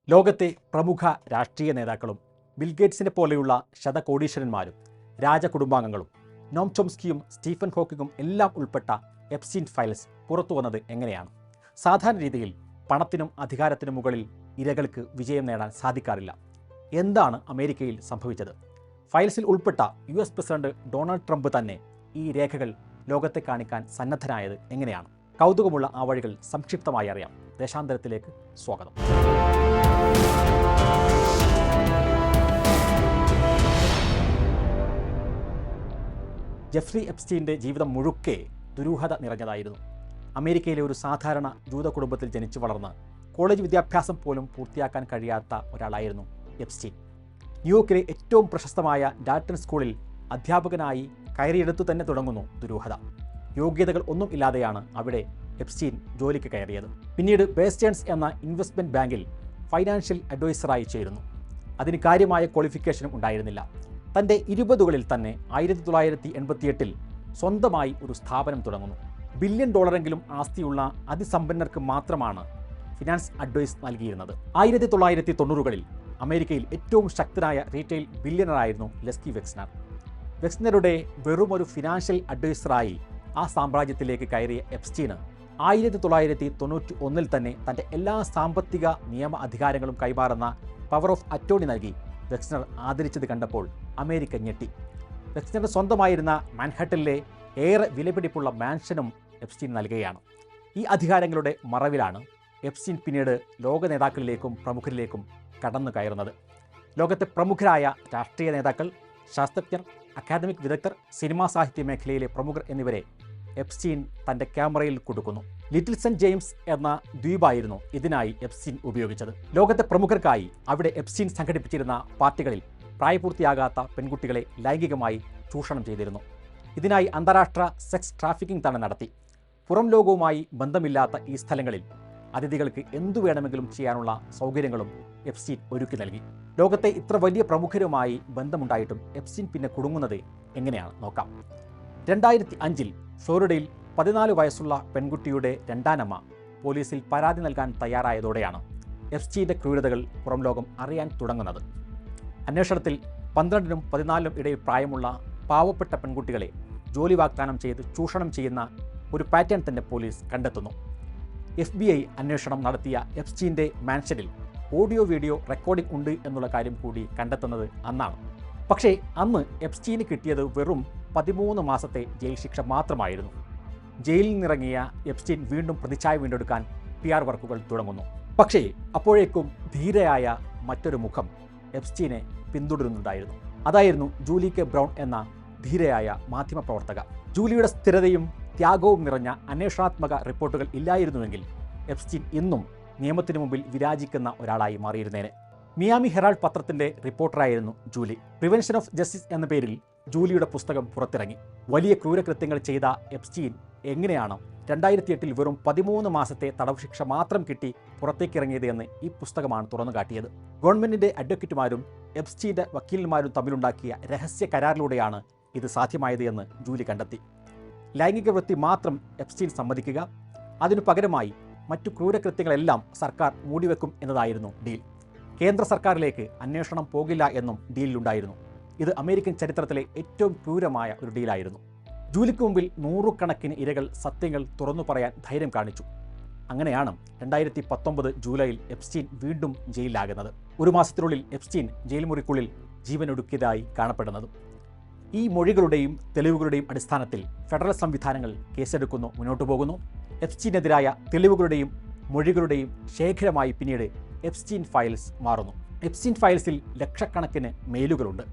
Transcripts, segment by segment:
ലോകത്തെ പ്രമുഖ രാഷ്ട്രീയ നേതാക്കളും ബിൽഗേറ്റ്സിനെ പോലെയുള്ള ശതകോടീശ്വരന്മാരും രാജകുടുംബാംഗങ്ങളും നോം ചോംസ്കിയും സ്റ്റീഫൻ ഹോക്കിങ്ങും എല്ലാം ഉൾപ്പെട്ട എപ്സ്റ്റീൻ ഫയൽസ് പുറത്തു വന്നത് എങ്ങനെയാണ്? സാധാരണ രീതിയിൽ പണത്തിനും അധികാരത്തിനും മുകളിൽ ഇരകൾക്ക് വിജയം നേടാൻ സാധിക്കാറില്ല. എന്താണ് അമേരിക്കയിൽ സംഭവിച്ചത്? ഫയൽസിൽ ഉൾപ്പെട്ട US പ്രസിഡന്റ് ഡൊണാൾഡ് ട്രംപ് തന്നെ ഈ രേഖകൾ ലോകത്തെ കാണിക്കാൻ സന്നദ്ധനായത് എങ്ങനെയാണ്? കൗതുകമുള്ള ആ വഴികൾ സംക്ഷിപ്തമായി അറിയാം. ദേശാന്തരത്തിലേക്ക് സ്വാഗതം. ജെഫ്രി എപ്സ്റ്റീൻ്റെ ജീവിതം മുഴുക്കെ ദുരൂഹത നിറഞ്ഞതായിരുന്നു. അമേരിക്കയിലെ ഒരു സാധാരണ ജൂത കുടുംബത്തിൽ ജനിച്ചു വളർന്ന് കോളേജ് വിദ്യാഭ്യാസം പോലും പൂർത്തിയാക്കാൻ കഴിയാത്ത ഒരാളായിരുന്നു എപ്സ്റ്റീൻ. ന്യൂയോർക്കിലെ ഏറ്റവും പ്രശസ്തമായ ഡാൽട്ടൺ സ്കൂളിൽ അധ്യാപകനായി കയറിയെടുത്തു തന്നെ തുടങ്ങുന്നു ദുരൂഹത. യോഗ്യതകൾ ഒന്നും ഇല്ലാതെയാണ് അവിടെ എപ്സ്റ്റീൻ ജോലിക്ക് കയറിയത്. പിന്നീട് ബേസ്റ്റേൺസ് എന്ന ഇൻവെസ്റ്റ്മെൻറ്റ് ബാങ്കിൽ ഫൈനാൻഷ്യൽ അഡ്വൈസറായി ചേരുന്നു. അതിന് കാര്യമായ ക്വാളിഫിക്കേഷനും ഉണ്ടായിരുന്നില്ല. തൻ്റെ 20കളിൽ തന്നെ 1988 സ്വന്തമായി ഒരു സ്ഥാപനം തുടങ്ങുന്നു. $1 ബില്യൺ ആസ്തിയുള്ള അതിസമ്പന്നർക്ക് മാത്രമാണ് ഫിനാൻസ് അഡ്വൈസ് നൽകിയിരുന്നത്. 1990കളിൽ അമേരിക്കയിൽ ഏറ്റവും ശക്തനായ റീറ്റെയിൽ ബില്യണറായിരുന്നു ലെസ്കി വെക്സ്നർ. വെക്സ്നറുടെ വെറുമൊരു ഫിനാൻഷ്യൽ അഡ്വൈസറായി ആ സാമ്രാജ്യത്തിലേക്ക് കയറിയ എപ്സ്റ്റീന് 1991 തന്നെ തൻ്റെ എല്ലാ സാമ്പത്തിക നിയമ അധികാരങ്ങളും കൈമാറുന്ന പവർ ഓഫ് അറ്റോർണി നൽകി വെക്സ്നർ ആദരിച്ചത് കണ്ടപ്പോൾ അമേരിക്ക ഞെട്ടി. വെക്സ്നറുടെ സ്വന്തമായിരുന്ന മാൻഹട്ടനിലെ ഏറെ വിലപിടിപ്പുള്ള മാൻഷനും എപ്സ്റ്റീൻ നൽകുകയാണ്. ഈ അധികാരങ്ങളുടെ മറവിലാണ് എപ്സ്റ്റീൻ പിന്നീട് ലോക നേതാക്കളിലേക്കും പ്രമുഖരിലേക്കും കടന്നു കയറുന്നത്. ലോകത്തെ പ്രമുഖരായ രാഷ്ട്രീയ നേതാക്കൾ, ശാസ്ത്രജ്ഞർ, അക്കാദമിക് വിദഗ്ധർ, സിനിമാ സാഹിത്യ മേഖലയിലെ പ്രമുഖർ എന്നിവരെ എപ്സ്റ്റീൻ തൻ്റെ ക്യാമറയിൽ കൊടുക്കുന്നു. ലിറ്റിൽ സെന്റ് ജെയിംസ് എന്ന ദ്വീപായിരുന്നു ഇതിനായി എപ്സ്റ്റീൻ ഉപയോഗിച്ചത്. ലോകത്തെ പ്രമുഖർക്കായി അവിടെ എപ്സ്റ്റീൻ സംഘടിപ്പിച്ചിരുന്ന പാർട്ടികളിൽ പ്രായപൂർത്തിയാകാത്ത പെൺകുട്ടികളെ ലൈംഗികമായി ചൂഷണം ചെയ്തിരുന്നു. ഇതിനായി അന്താരാഷ്ട്ര സെക്സ് ട്രാഫിക്കിംഗ് തന്നെ നടത്തി. പുറം ലോകവുമായി ബന്ധമില്ലാത്ത ഈ സ്ഥലങ്ങളിൽ അതിഥികൾക്ക് എന്തു വേണമെങ്കിലും ചെയ്യാനുള്ള സൗകര്യങ്ങളും എപ്സ്റ്റീൻ ഒരുക്കി നൽകി. ലോകത്തെ ഇത്ര വലിയ പ്രമുഖരുമായി ബന്ധമുണ്ടായിട്ടും എപ്സ്റ്റീൻ പിന്നെ കുടുങ്ങുന്നത് എങ്ങനെയാണ് നോക്കാം. 2005 ഫ്ലോറിഡയിൽ 14 വയസ്സുള്ള പെൺകുട്ടിയുടെ രണ്ടാനമ്മ പോലീസിൽ പരാതി നൽകാൻ തയ്യാറായതോടെയാണ് എപ്സ്റ്റീൻ്റെ ക്രൂരതകൾ പുറം ലോകം അറിയാൻ തുടങ്ങുന്നത്. അന്വേഷണത്തിൽ 12നും 14നും ഇടയിൽ പ്രായമുള്ള പാവപ്പെട്ട പെൺകുട്ടികളെ ജോലി വാഗ്ദാനം ചെയ്ത് ചൂഷണം ചെയ്യുന്ന ഒരു പാറ്റേൺ തന്നെ പോലീസ് കണ്ടെത്തുന്നു. FBI അന്വേഷണം നടത്തിയ എപ്സ്റ്റീൻ്റെ മാൻഷനിൽ ഓഡിയോ വീഡിയോ റെക്കോർഡിംഗ് ഉണ്ട് എന്നുള്ള കാര്യം കൂടി കണ്ടെത്തുന്നത് അന്നാണ്. പക്ഷേ അന്ന് എപ്സ്റ്റീന് കിട്ടിയത് വെറും 13 മാസത്തെ ജയിൽ ശിക്ഷ മാത്രമായിരുന്നു. ജയിലിൽ നിന്നിറങ്ങിയ എപ്സ്റ്റീൻ വീണ്ടും പ്രതിച്ഛായ വീണ്ടെടുക്കാൻ PR വർക്കുകൾ തുടങ്ങുന്നു. പക്ഷേ അപ്പോഴേക്കും ധീരയായ മറ്റൊരു മുഖം എപ്സ്റ്റീനെ പിന്തുടരുന്നുണ്ടായിരുന്നു. അതായിരുന്നു ജൂലി കെ ബ്രൗൺ എന്ന ധീരയായ മാധ്യമപ്രവർത്തക. ജൂലിയുടെ സ്ഥിരതയും ത്യാഗവും നിറഞ്ഞ അന്വേഷണാത്മക റിപ്പോർട്ടുകൾ ഇല്ലായിരുന്നുവെങ്കിൽ എപ്സ്റ്റീൻ ഇന്നും നിയമത്തിനു മുമ്പിൽ വിരാജിക്കുന്ന ഒരാളായി മാറിയിരുന്നേനെ. മിയാമി ഹെറാൾഡ് പത്രത്തിൻ്റെ റിപ്പോർട്ടറായിരുന്നു ജൂലി. പ്രിവെൻഷൻ ഓഫ് ജസ്റ്റിസ് എന്ന പേരിൽ ജൂലിയുടെ പുസ്തകം പുറത്തിറങ്ങി. വലിയ ക്രൂരകൃത്യങ്ങൾ ചെയ്ത എപ്സ്റ്റീൻ എങ്ങനെയാണ് 2008 വെറും 13 മാസത്തെ തടവ് ശിക്ഷ മാത്രം കിട്ടി പുറത്തേക്കിറങ്ങിയത് എന്ന് ഈ പുസ്തകമാണ് തുറന്നു കാട്ടിയത്. ഗവൺമെൻറ്റിൻ്റെ അഡ്വക്കേറ്റുമാരും എപ്സ്റ്റീൻ്റെ വക്കീലന്മാരും തമ്മിലുണ്ടാക്കിയ രഹസ്യ കരാറിലൂടെയാണ് ഇത് സാധ്യമായത് എന്ന് ജൂലി കണ്ടെത്തി. ലൈംഗിക വൃത്തി മാത്രം എപ്സ്റ്റീൻ സമ്മതിക്കുക, അതിനു പകരമായി മറ്റു ക്രൂരകൃത്യങ്ങളെല്ലാം സർക്കാർ മൂടിവെക്കും എന്നതായിരുന്നു ഡീൽ. കേന്ദ്ര സർക്കാരിലേക്ക് അന്വേഷണം പോകില്ല എന്നും ഡീലിലുണ്ടായിരുന്നു. ഇത് അമേരിക്കൻ ചരിത്രത്തിലെ ഏറ്റവും ക്രൂരമായ ഒരു ഡീലായിരുന്നു. ജൂലിക്ക് മുമ്പിൽ 100 കണക്കിന് ഇരകൾ സത്യങ്ങൾ തുറന്നു പറയാൻ ധൈര്യം കാണിച്ചു. അങ്ങനെയാണ് 2019 ജൂലൈയിൽ എപ്സ്റ്റീൻ വീണ്ടും ജയിലിലാകുന്നത്. ഒരു മാസത്തിനുള്ളിൽ എപ്സ്റ്റീൻ ജയിൽ മുറിക്കുള്ളിൽ ജീവനൊടുക്കിയതായി കാണപ്പെടുന്നത്. ഈ മൊഴികളുടെയും തെളിവുകളുടെയും അടിസ്ഥാനത്തിൽ ഫെഡറൽ സംവിധാനങ്ങൾ കേസെടുക്കുന്നു, മുന്നോട്ടു പോകുന്നു. എപ്സ്റ്റീനെതിരായ തെളിവുകളുടെയും മൊഴികളുടെയും ശേഖരമായി പിന്നീട് എപ്സ്റ്റീൻ ഫയൽസ് മാറുന്നു. എപ്സ്റ്റീൻ ഫയൽസിൽ ലക്ഷക്കണക്കിന് മെയിലുകളുണ്ട്,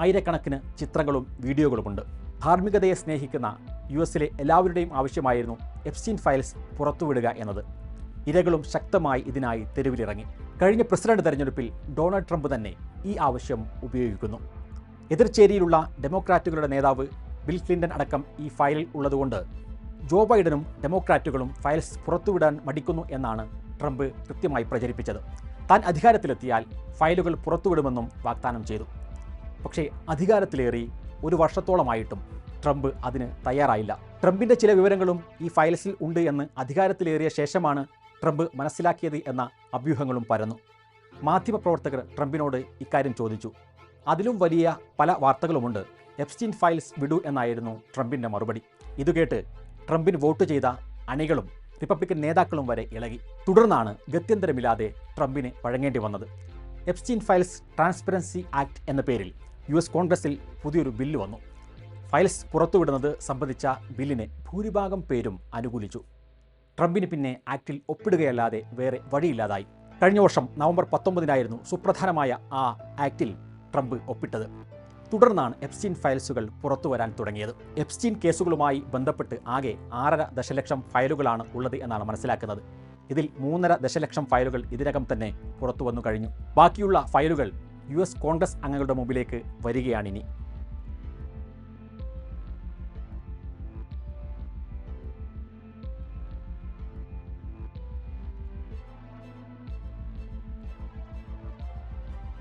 ആയിരക്കണക്കിന് ചിത്രങ്ങളും വീഡിയോകളുമുണ്ട്. ധാർമ്മികതയെ സ്നേഹിക്കുന്ന US-ലെ എല്ലാവരുടെയും ആവശ്യമായിരുന്നു എപ്സ്റ്റീൻ ഫയൽസ് പുറത്തുവിടുക എന്നത്. ഇരകളും ശക്തമായി ഇതിനായി തെരുവിലിറങ്ങി. കഴിഞ്ഞ പ്രസിഡന്റ് തെരഞ്ഞെടുപ്പിൽ ഡൊണാൾഡ് ട്രംപ് തന്നെ ഈ ആവശ്യം ഉപയോഗിക്കുന്നു. എതിർചേരിയിലുള്ള ഡെമോക്രാറ്റുകളുടെ നേതാവ് ബിൽ ക്ലിൻ്റൺ അടക്കം ഈ ഫയലിൽ ഉള്ളതുകൊണ്ട് ജോ ബൈഡനും ഡെമോക്രാറ്റുകളും ഫയൽസ് പുറത്തുവിടാൻ മടിക്കുന്നു എന്നാണ് ട്രംപ് കൃത്യമായി പ്രചരിപ്പിച്ചത്. താൻ അധികാരത്തിലെത്തിയാൽ ഫയലുകൾ പുറത്തുവിടുമെന്നും വാഗ്ദാനം ചെയ്തു. പക്ഷേ അധികാരത്തിലേറി 1 വർഷത്തോളമായിട്ടും ട്രംപ് അതിന് തയ്യാറായില്ല. ട്രംപിൻ്റെ ചില വിവരങ്ങളും ഈ ഫയൽസിൽ ഉണ്ട് എന്ന് അധികാരത്തിലേറിയ ശേഷമാണ് ട്രംപ് മനസ്സിലാക്കിയത് എന്ന അഭ്യൂഹങ്ങളും പരന്നു. മാധ്യമപ്രവർത്തകർ ട്രംപിനോട് ഇക്കാര്യം ചോദിച്ചു. അതിലും വലിയ പല വാർത്തകളുമുണ്ട്, എപ്സ്റ്റീൻ ഫയൽസ് വിടൂ എന്നായിരുന്നു ട്രംപിൻ്റെ മറുപടി. ഇതുകേട്ട് ട്രംപിന് വോട്ട് ചെയ്ത അണികളും റിപ്പബ്ലിക്കൻ നേതാക്കളും വരെ ഇളകി. തുടർന്നാണ് ഗത്യന്തരമില്ലാതെ ട്രംപിന് വഴങ്ങേണ്ടി വന്നത്. എപ്സ്റ്റീൻ ഫയൽസ് ട്രാൻസ്പെറൻസി ആക്ട് എന്ന പേരിൽ US കോൺഗ്രസിൽ പുതിയൊരു ബില്ല് വന്നു. ഫയൽസ് പുറത്തുവിടുന്നത് സംബന്ധിച്ച ബില്ലിനെ ഭൂരിഭാഗം പേരും അനുകൂലിച്ചു. ട്രംപിന് പിന്നെ ആക്ടിൽ ഒപ്പിടുകയല്ലാതെ വേറെ വഴിയില്ലാതായി. കഴിഞ്ഞ വർഷം നവംബർ 19 സുപ്രധാനമായ ആ ആക്ടിൽ ട്രംപ് ഒപ്പിട്ടത്. തുടർന്നാണ് എപ്സ്റ്റീൻ ഫയൽസുകൾ പുറത്തുവരാൻ തുടങ്ങിയത്. എപ്സ്റ്റീൻ കേസുകളുമായി ബന്ധപ്പെട്ട് ആകെ 6.5 ദശലക്ഷം ഫയലുകളാണ് ഉള്ളത് എന്നാണ് മനസ്സിലാക്കുന്നത്. ഇതിൽ 3.5 ദശലക്ഷം ഫയലുകൾ ഇതിനകം തന്നെ പുറത്തു വന്നു കഴിഞ്ഞു. ബാക്കിയുള്ള ഫയലുകൾ US കോൺഗ്രസ് അംഗങ്ങളുടെ മുമ്പിലേക്ക് വരികയാണിനി.